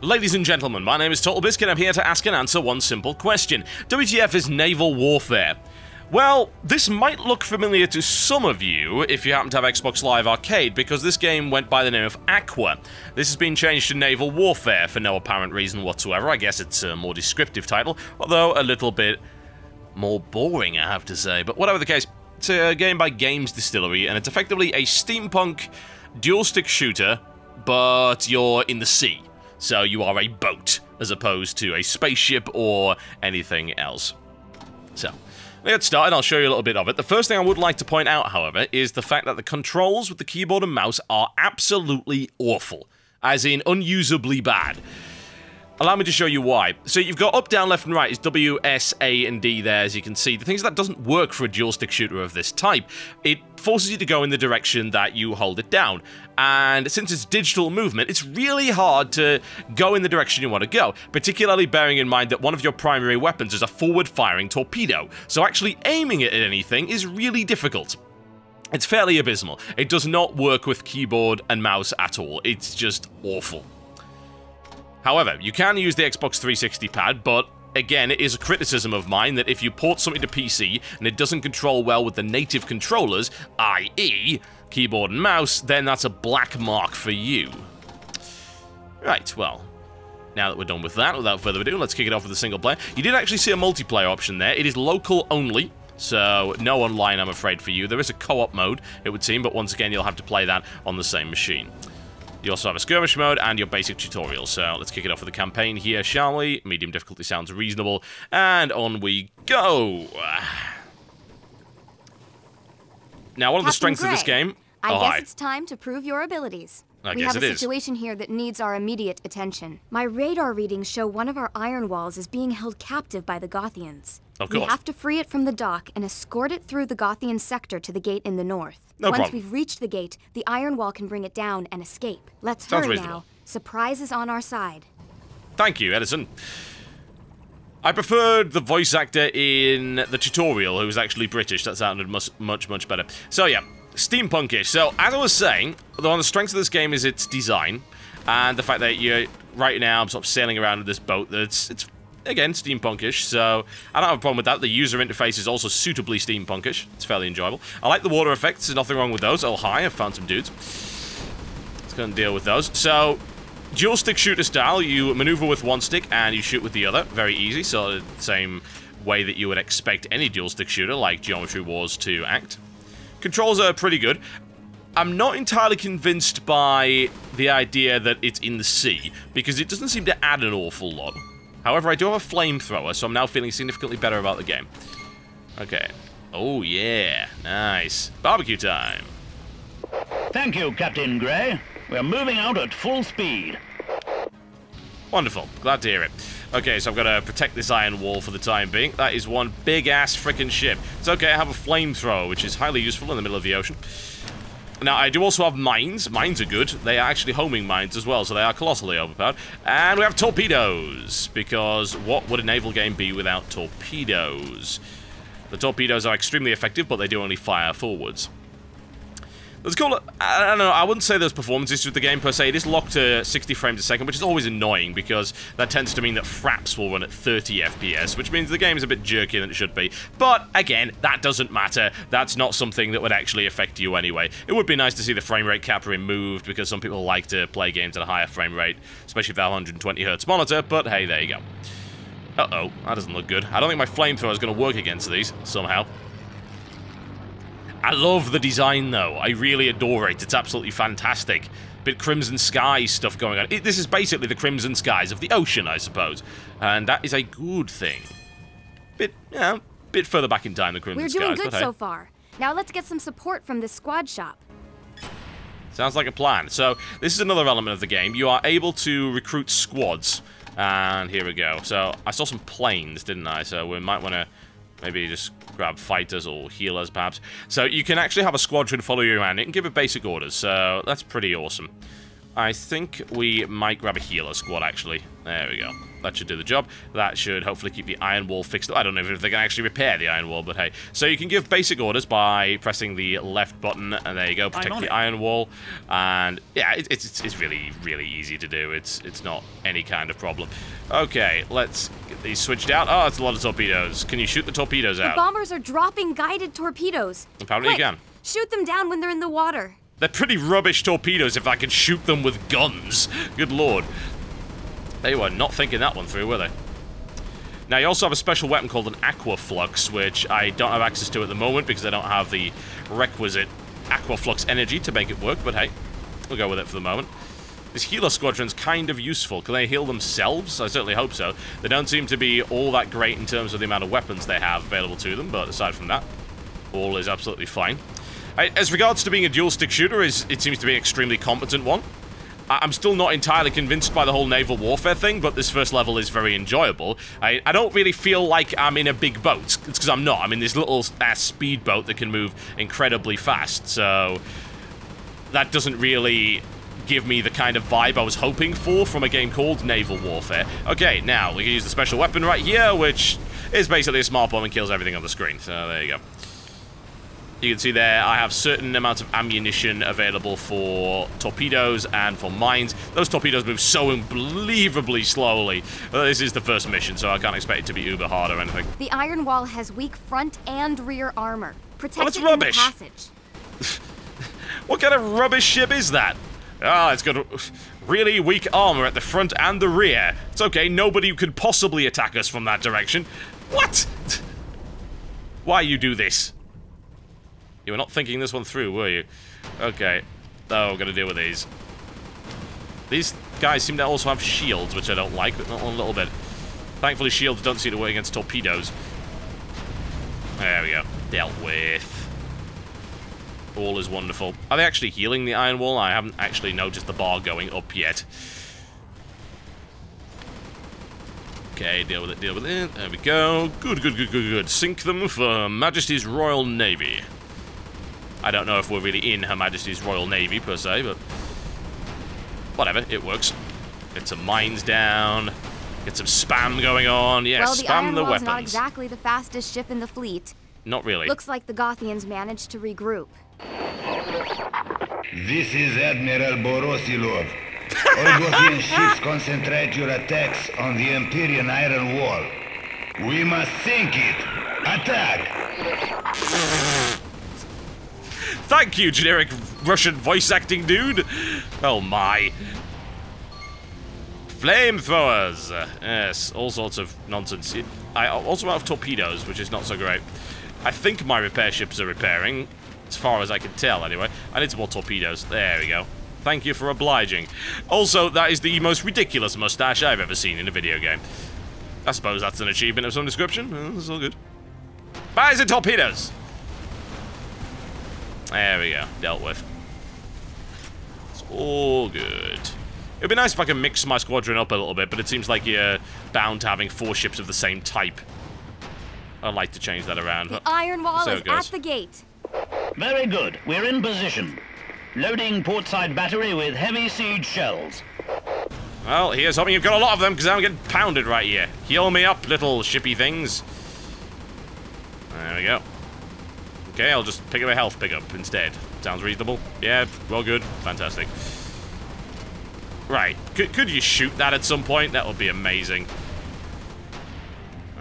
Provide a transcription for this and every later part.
Ladies and gentlemen, my name is TotalBiscuit. I'm here to ask and answer one simple question. WTF is Naval Warfare? Well, this might look familiar to some of you if you happen to have Xbox Live Arcade, because this game went by the name of Aqua. This has been changed to Naval Warfare for no apparent reason whatsoever. I guess it's a more descriptive title, although a little bit more boring, I have to say. But whatever the case, it's a game by Games Distillery, and it's effectively a steampunk dual-stick shooter, but you're in the sea. So you are a boat, as opposed to a spaceship or anything else. So, let's get started. I'll show you a little bit of it. The first thing I would like to point out, however, is the fact that the controls with the keyboard and mouse are absolutely awful. As in, unusably bad. Allow me to show you why. So you've got up, down, left, and right is W, S, A, and D there, as you can see. The thing is that doesn't work for a dual-stick shooter of this type. It forces you to go in the direction that you hold it down. And since it's digital movement, it's really hard to go in the direction you want to go, particularly bearing in mind that one of your primary weapons is a forward-firing torpedo. So actually aiming it at anything is really difficult. It's fairly abysmal. It does not work with keyboard and mouse at all. It's just awful. However, you can use the Xbox 360 pad, but again, it is a criticism of mine that if you port something to PC and it doesn't control well with the native controllers, i.e. keyboard and mouse, then that's a black mark for you. Right, well, now that we're done with that, without further ado, let's kick it off with a single player. You did actually see a multiplayer option there. It is local only, so no online, I'm afraid, for you. There is a co-op mode, it would seem, but once again, you'll have to play that on the same machine. You also have a skirmish mode and your basic tutorial, so let's kick it off with the campaign here, shall we? Medium difficulty sounds reasonable, and on we go! Now, one of the strengths of this game... I guess it's time to prove your abilities. I guess it is. We have a situation here that needs our immediate attention. My radar readings show one of our iron walls is being held captive by the Gothians. Of course. We have to free it from the dock and escort it through the Gothian sector to the gate in the north. No problem. Once we've reached the gate, the iron wall can bring it down and escape. Let's Sounds hurry reasonable. now. Surprise is on our side. Thank you, Edison. I preferred the voice actor in the tutorial, who was actually British. That sounded much better. So yeah, steampunkish. So, as I was saying, one of the strengths of this game is its design, and the fact that you're, right now, I'm sort of sailing around with this boat that's, again, steampunkish, so I don't have a problem with that. The user interface is also suitably steampunkish. It's fairly enjoyable. I like the water effects. There's nothing wrong with those. Oh, hi, I've found some dudes. Let's go and deal with those. So, dual stick shooter style, you maneuver with one stick and you shoot with the other. Very easy, so the same way that you would expect any dual stick shooter like Geometry Wars to act. Controls are pretty good. I'm not entirely convinced by the idea that it's in the sea, because it doesn't seem to add an awful lot. However, I do have a flamethrower, so I'm now feeling significantly better about the game. Okay. Oh, yeah. Nice. Barbecue time. Thank you, Captain Gray. We're moving out at full speed. Wonderful. Glad to hear it. Okay, so I've got to protect this iron wall for the time being. That is one big-ass frickin' ship. It's okay, I have a flamethrower, which is highly useful in the middle of the ocean. Now, I do also have mines. Mines are good. They are actually homing mines as well, so they are colossally overpowered. And we have torpedoes, because what would a naval game be without torpedoes? The torpedoes are extremely effective, but they do only fire forwards. Let's call it, I don't know, I wouldn't say there's performance issues with the game per se. It is locked to 60 frames a second, which is always annoying, because that tends to mean that fraps will run at 30 FPS, which means the game is a bit jerkier than it should be. But, again, that doesn't matter. That's not something that would actually affect you anyway. It would be nice to see the frame rate cap removed, because some people like to play games at a higher frame rate, especially if they have a 120Hz monitor, but hey, there you go. Uh-oh, that doesn't look good. I don't think my flamethrower is going to work against these, somehow. I love the design, though. I really adore it. It's absolutely fantastic. Bit Crimson Skies stuff going on. This is basically the Crimson Skies of the ocean, I suppose. And that is a good thing. Bit further back in time than Crimson Skies. We're doing good so far. Now let's get some support from this squad shop. Sounds like a plan. So, this is another element of the game. You are able to recruit squads. And here we go. So, I saw some planes, didn't I? So, we might want to maybe just grab fighters or healers, perhaps. So you can actually have a squadron follow you around. It can give it basic orders, so that's pretty awesome. I think we might grab a healer squad, actually. There we go. That should do the job. That should hopefully keep the iron wall fixed. I don't know if they can actually repair the iron wall, but hey. So you can give basic orders by pressing the left button, and there you go, protect the iron wall. And yeah, it's really, really easy to do. It's not any kind of problem. Okay, let's get these switched out. Oh, it's a lot of torpedoes. Can you shoot the torpedoes out? The bombers are dropping guided torpedoes. Apparently you can. Shoot them down when they're in the water. They're pretty rubbish torpedoes if I can shoot them with guns. Good lord. They were not thinking that one through, were they? Now, you also have a special weapon called an Aqua Flux, which I don't have access to at the moment because I don't have the requisite Aqua Flux energy to make it work, but hey, we'll go with it for the moment. This healer squadron's kind of useful. Can they heal themselves? I certainly hope so. They don't seem to be all that great in terms of the amount of weapons they have available to them, but aside from that, all is absolutely fine. As regards to being a dual-stick shooter, it seems to be an extremely competent one. I'm still not entirely convinced by the whole naval warfare thing, but this first level is very enjoyable. I don't really feel like I'm in a big boat. It's because I'm not. I'm in this little-ass speedboat that can move incredibly fast, so that doesn't really give me the kind of vibe I was hoping for from a game called Naval Warfare. Okay, now we can use the special weapon right here, which is basically a smart bomb and kills everything on the screen. So there you go. You can see there I have certain amounts of ammunition available for torpedoes and for mines. Those torpedoes move so unbelievably slowly. This is the first mission, so I can't expect it to be uber hard or anything. The iron wall has weak front and rear armor. Protect it rubbish. in the passage. What kind of rubbish ship is that? Ah, it's got really weak armor at the front and the rear. It's okay, nobody could possibly attack us from that direction. What? Why you do this? You were not thinking this one through, were you? Okay. Oh, we're gonna deal with these. These guys seem to also have shields, which I don't like, but not one little bit. Thankfully, shields don't seem to work against torpedoes. There we go. Dealt with. All is wonderful. Are they actually healing the iron wall? I haven't actually noticed the bar going up yet. Okay, deal with it, deal with it. There we go. Good, good, good, good, good. Sink them for Majesty's Royal Navy. I don't know if we're really in Her Majesty's Royal Navy, per se, but whatever, it works. Get some mines down, get some spam going on. Yeah, well, the spam the weapons. Not exactly the fastest ship in the fleet. Not really. Looks like the Gothians managed to regroup. This is Admiral Borosilov. All Gothian ships concentrate your attacks on the Empyrean Iron Wall. We must sink it. Attack! Thank you, generic Russian voice acting dude. Oh my. Flamethrowers. Yes, all sorts of nonsense. I also have torpedoes, which is not so great. I think my repair ships are repairing, as far as I can tell anyway. I need some more torpedoes. There we go. Thank you for obliging. Also, that is the most ridiculous mustache I've ever seen in a video game. I suppose that's an achievement of some description. It's all good. Fires and torpedoes! There we go. Dealt with. It's all good. It'd be nice if I could mix my squadron up a little bit, but it seems like you're bound to having 4 ships of the same type. I'd like to change that around. The iron wall is at the gate. Very good. We're in position. Loading portside battery with heavy siege shells. Well, here's hoping you've got a lot of them, because I'm getting pounded right here. Heal me up, little shippy things. There we go. Okay, I'll just pick up a health pickup instead. Sounds reasonable. Yeah, well, good. Fantastic. Right. Could you shoot that at some point? That would be amazing.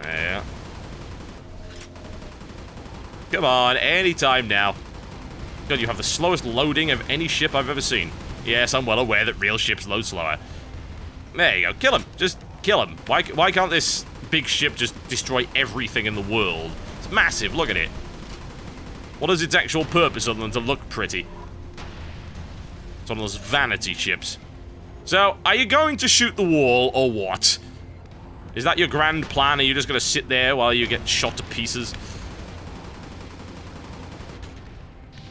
Yeah. Come on, anytime now. God, you have the slowest loading of any ship I've ever seen. Yes, I'm well aware that real ships load slower. There you go. Kill him. Just kill him. Why can't this big ship just destroy everything in the world? It's massive. Look at it. What is its actual purpose other than to look pretty? It's one of those vanity ships. So, are you going to shoot the wall, or what? Is that your grand plan? Are you just going to sit there while you get shot to pieces?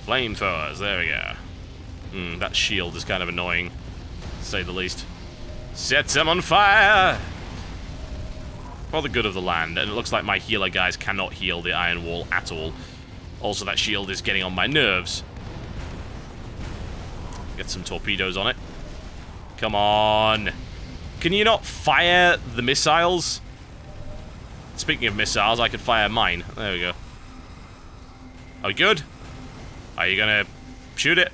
Flamethrowers, there we go. That shield is kind of annoying, to say the least. Set them on fire! For the good of the land, and it looks like my healer guys cannot heal the iron wall at all. Also, that shield is getting on my nerves. Get some torpedoes on it. Come on. Can you not fire the missiles? Speaking of missiles, I could fire mine. There we go. Are we good? Are you gonna shoot it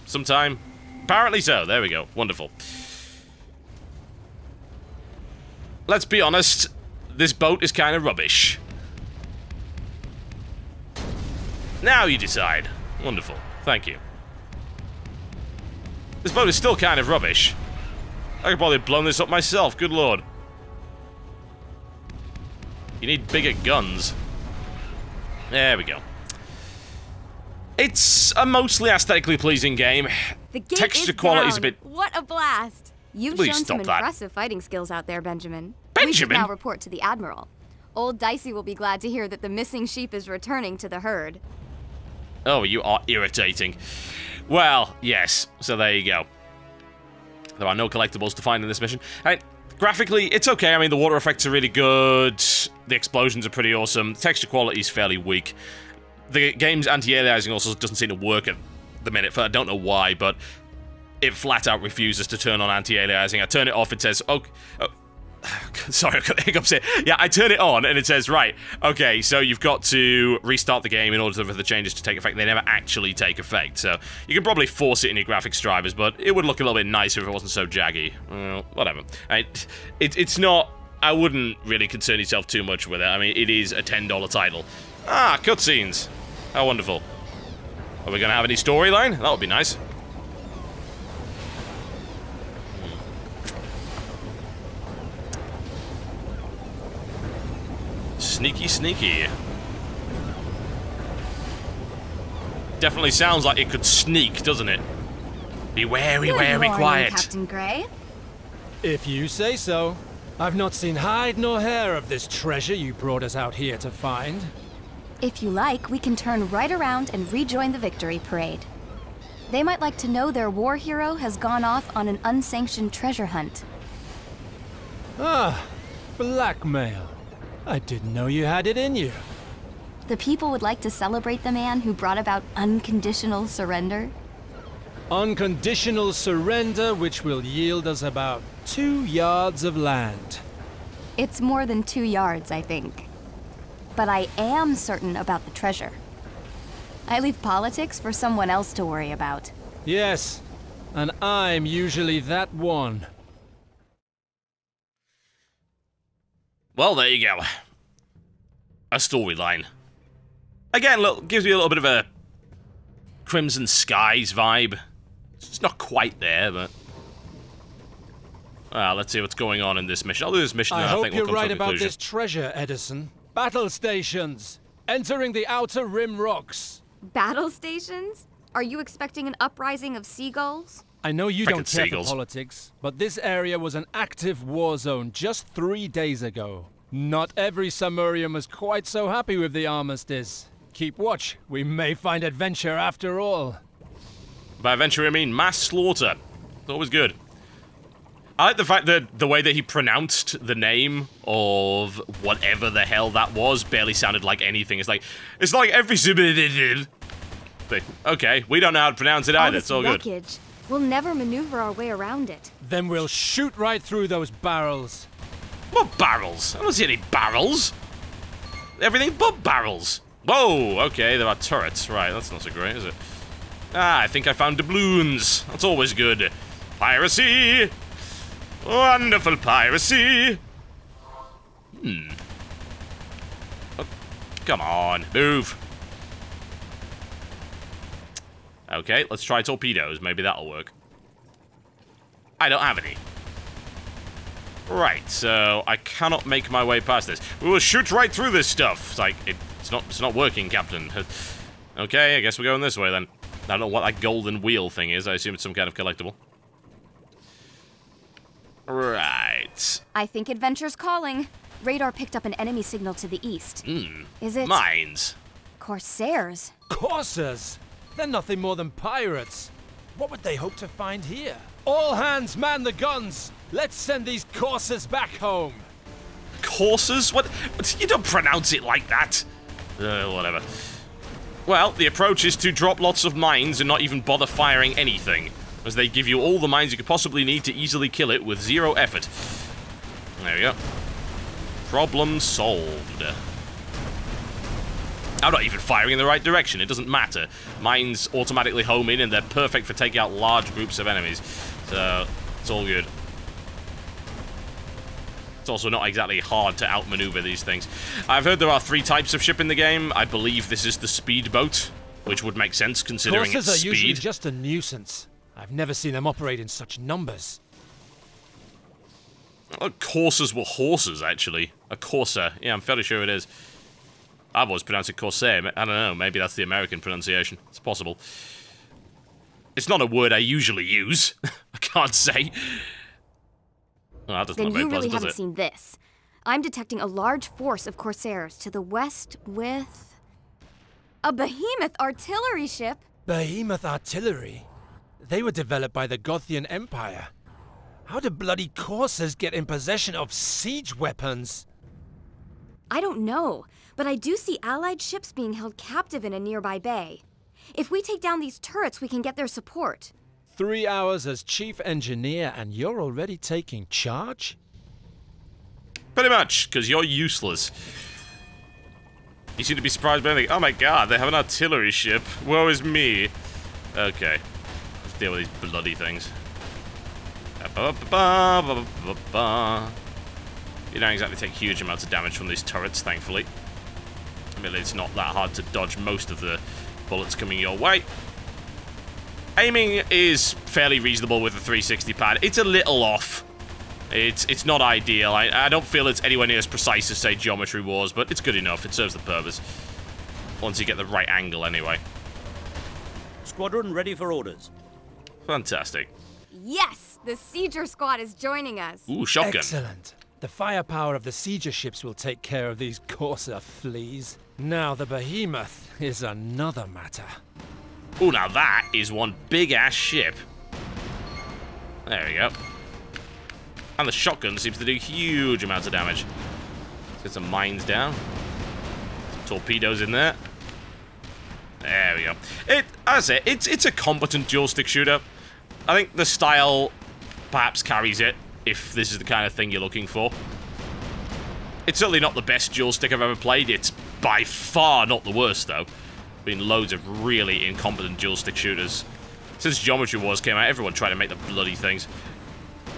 sometime? Apparently so. There we go. Wonderful. Let's be honest. This boat is kind of rubbish. Now you decide. Wonderful. Thank you. This boat is still kind of rubbish. I could probably have blown this up myself. Good lord. You need bigger guns. There we go. It's a mostly aesthetically pleasing game. The gate Texture is quality's a down. bit... What a blast! You've Please shown some stop that. impressive fighting skills out there, Benjamin. Benjamin? We should now report to the Admiral. Old Dicey will be glad to hear that the missing sheep is returning to the herd. Oh, you are irritating. Well, yes. So there you go. There are no collectibles to find in this mission. Graphically, it's okay. I mean, the water effects are really good. The explosions are pretty awesome. The texture quality is fairly weak. The game's anti-aliasing also doesn't seem to work at the minute. I don't know why, but it flat out refuses to turn on anti-aliasing. I turn it off, it says, oh, sorry, I've got the hiccups here. Yeah, I turn it on, and it says, right, okay, so you've got to restart the game in order for the changes to take effect. They never actually take effect, so you can probably force it in your graphics drivers, but it would look a little bit nicer if it wasn't so jaggy. Well, whatever. It's not... I wouldn't really concern yourself too much with it. I mean, it is a $10 title. Ah, cutscenes. How wonderful. Are we going to have any storyline? That would be nice. Sneaky, sneaky. Definitely sounds like it could sneak, doesn't it? Be wary, Good wary, morning, quiet. Captain Gray. If you say so. I've not seen hide nor hair of this treasure you brought us out here to find. If you like, we can turn right around and rejoin the victory parade. They might like to know their war hero has gone off on an unsanctioned treasure hunt. Ah, blackmail. I didn't know you had it in you. The people would like to celebrate the man who brought about unconditional surrender. Unconditional surrender, which will yield us about 2 yards of land. It's more than 2 yards, I think. But I am certain about the treasure. I leave politics for someone else to worry about. Yes, and I'm usually that one. Well, there you go. A storyline. Again, look, gives me a little bit of a Crimson Skies vibe. It's not quite there, but... let's see what's going on in this mission. I'll do this mission, and I think we'll hope you're come to a right about conclusion. this treasure, Edison. Battle stations! Entering the Outer Rim rocks! Battle stations? Are you expecting an uprising of seagulls? I know you Frickin' don't care seagulls. for politics, but this area was an active war zone just 3 days ago. Not every Samurian was quite so happy with the armistice. Keep watch, we may find adventure after all. By adventure, I mean mass slaughter. It's always good. I like the fact that the way that he pronounced the name of whatever the hell that was barely sounded like anything. It's like every... Okay, we don't know how to pronounce it either. It's all good. Wreckage. We'll never maneuver our way around it. Then we'll shoot right through those barrels. What barrels? I don't see any barrels. Everything but barrels. Whoa, okay, there are turrets. Right, that's not so great, is it? I think I found doubloons. That's always good. Piracy! Wonderful piracy! Oh, come on, move. Okay, let's try torpedoes. Maybe that'll work. I don't have any. Right, so I cannot make my way past this. We will shoot right through this stuff. It's like, it's not working, Captain. Okay, I guess we're going this way then. I don't know what that golden wheel thing is. I assume it's some kind of collectible. Right. I think adventure's calling. Radar picked up an enemy signal to the east. Is it... Mines. Corsairs? Corsairs? They're nothing more than pirates. What would they hope to find here? All hands man the guns! Let's send these Corsairs back home! Corsairs? What? You don't pronounce it like that. Whatever. Well, the approach is to drop lots of mines and not even bother firing anything. as they give you all the mines you could possibly need to easily kill it with 0 effort. There we go. Problem solved. I'm not even firing in the right direction, it doesn't matter. Mines automatically home in and they're perfect for taking out large groups of enemies. So, it's all good. It's also not exactly hard to outmaneuver these things. I've heard there are 3 types of ship in the game. I believe this is the speedboat, which would make sense considering its Coursers speed. are usually just a nuisance. I've never seen them operate in such numbers. Well, coursers were horses, actually. A courser. Yeah, I'm fairly sure it is. I've always pronounced it corsair. I don't know, maybe that's the American pronunciation. It's possible. It's not a word I usually use. I can't say. Oh, that doesn't look very pleasant, does it? Then you really haven't seen this. I'm detecting a large force of Corsairs to the west with... a behemoth artillery ship. Behemoth artillery? They were developed by the Gothian Empire. How do bloody Coursers get in possession of siege weapons? I don't know, but I do see Allied ships being held captive in a nearby bay. If we take down these turrets, we can get their support. 3 hours as chief engineer and you're already taking charge? Pretty much, because you're useless. You seem to be surprised by anything. Oh my god, they have an artillery ship. Woe is me. Okay. Let's deal with these bloody things. You don't exactly take huge amounts of damage from these turrets, thankfully. Admittedly, it's not that hard to dodge most of the bullets coming your way. Aiming is fairly reasonable with the 360 pad. It's a little off. It's not ideal. I don't feel it's anywhere near as precise as, say, Geometry Wars, but it's good enough. It serves the purpose. Once you get the right angle, anyway. Squadron ready for orders. Fantastic. Yes! The Sieger squad is joining us. Ooh, shotgun. Excellent. The firepower of the Sieger ships will take care of these Corsair fleas. Now the Behemoth is another matter. Ooh, now that is one big-ass ship. There we go. And the shotgun seems to do huge amounts of damage. Let's get some mines down. Some torpedoes in there. There we go. As I say, it's a competent dual-stick shooter. I think the style perhaps carries it, if this is the kind of thing you're looking for. It's certainly not the best dual-stick I've ever played. It's by far not the worst, though. Been loads of really incompetent dual-stick shooters. Since Geometry Wars came out, everyone tried to make the bloody things.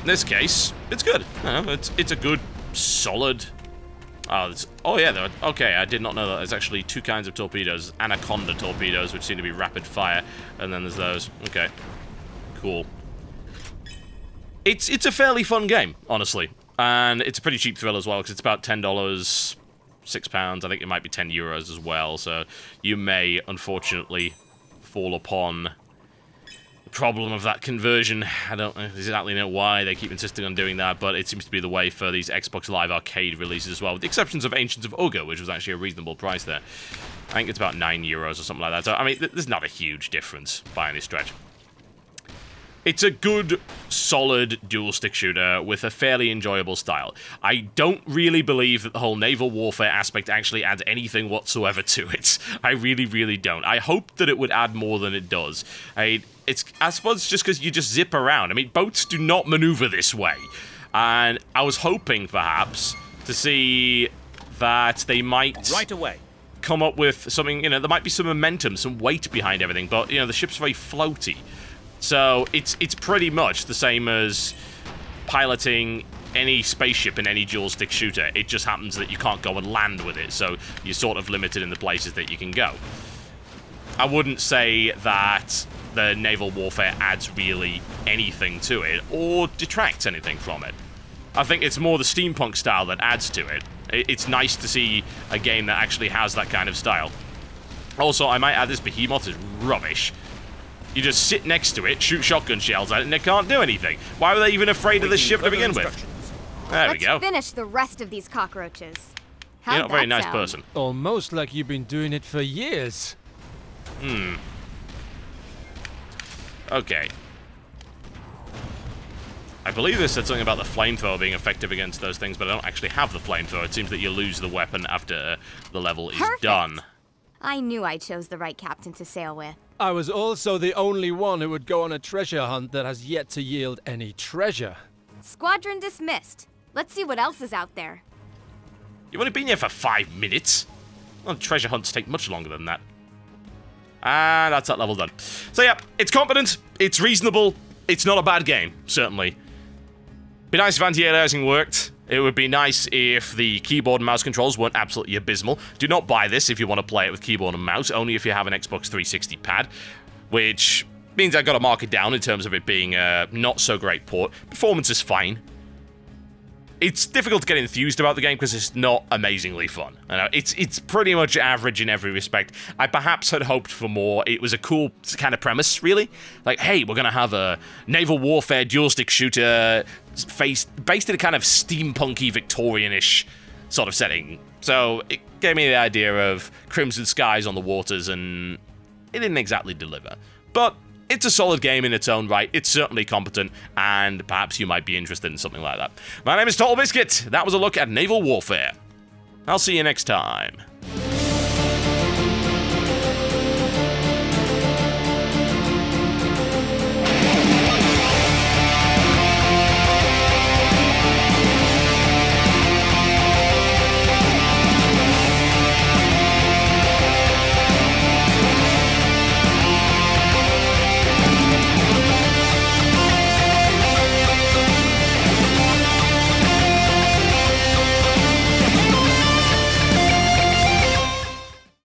In this case, it's good. It's a good, solid... Oh yeah, okay, I did not know that. There's actually 2 kinds of torpedoes. Anaconda torpedoes, which seem to be rapid fire, and then there's those. Okay. Cool. It's a fairly fun game, honestly. And it's a pretty cheap thrill as well, because it's about $10, £6. I think it might be €10 as well, so you may, unfortunately, fall upon the problem of that conversion. I don't exactly know why they keep insisting on doing that, but it seems to be the way for these Xbox Live Arcade releases as well, with the exceptions of Ancients of Ogre, which was actually a reasonable price there. I think it's about €9 or something like that, so, I mean, there's not a huge difference by any stretch. It's a good, solid dual-stick shooter with a fairly enjoyable style. I don't really believe that the whole naval warfare aspect actually adds anything whatsoever to it. I really, really don't. I hope that it would add more than it does. I suppose it's just because you just zip around. I mean, boats do not maneuver this way. And I was hoping, perhaps, to see that they might... Right away. Come up with something, there might be some momentum, some weight behind everything, but, the ship's very floaty. So, it's pretty much the same as piloting any spaceship in any dual-stick shooter. It just happens that you can't go and land with it, so you're sort of limited in the places that you can go. I wouldn't say that the naval warfare adds really anything to it, or detracts anything from it. I think it's more the steampunk style that adds to it. It's nice to see a game that actually has that kind of style. Also, I might add this behemoth is rubbish. You just sit next to it, shoot shotgun shells at it, and it can't do anything. Why were they even afraid of this ship to begin with? There we go. Let's finish the rest of these cockroaches. You're not a very nice person. Almost like you've been doing it for years. Okay. I believe they said something about the flamethrower being effective against those things, but I don't actually have the flamethrower. It seems that you lose the weapon after the level is done. I knew I chose the right captain to sail with. I was also the only one who would go on a treasure hunt that has yet to yield any treasure. Squadron dismissed. Let's see what else is out there. You've only been here for 5 minutes. Well, treasure hunts take much longer than that. And that's that level done. So yeah, it's competent, it's reasonable, it's not a bad game, certainly. Be nice if anti-aliasing worked. It would be nice if the keyboard and mouse controls weren't absolutely abysmal. Do not buy this if you want to play it with keyboard and mouse, only if you have an Xbox 360 pad, which means I've got to mark it down in terms of it being a not so great port. Performance is fine. It's difficult to get enthused about the game because it's not amazingly fun. I know, it's pretty much average in every respect. I perhaps had hoped for more. It was a cool kind of premise, really. Like, hey, we're going to have a naval warfare dual-stick shooter based in a kind of steampunky, Victorian-ish sort of setting. So it gave me the idea of crimson skies on the waters, and it didn't exactly deliver. But it's a solid game in its own right. It's certainly competent, and perhaps you might be interested in something like that. My name is TotalBiscuit. That was a look at Naval Warfare. I'll see you next time.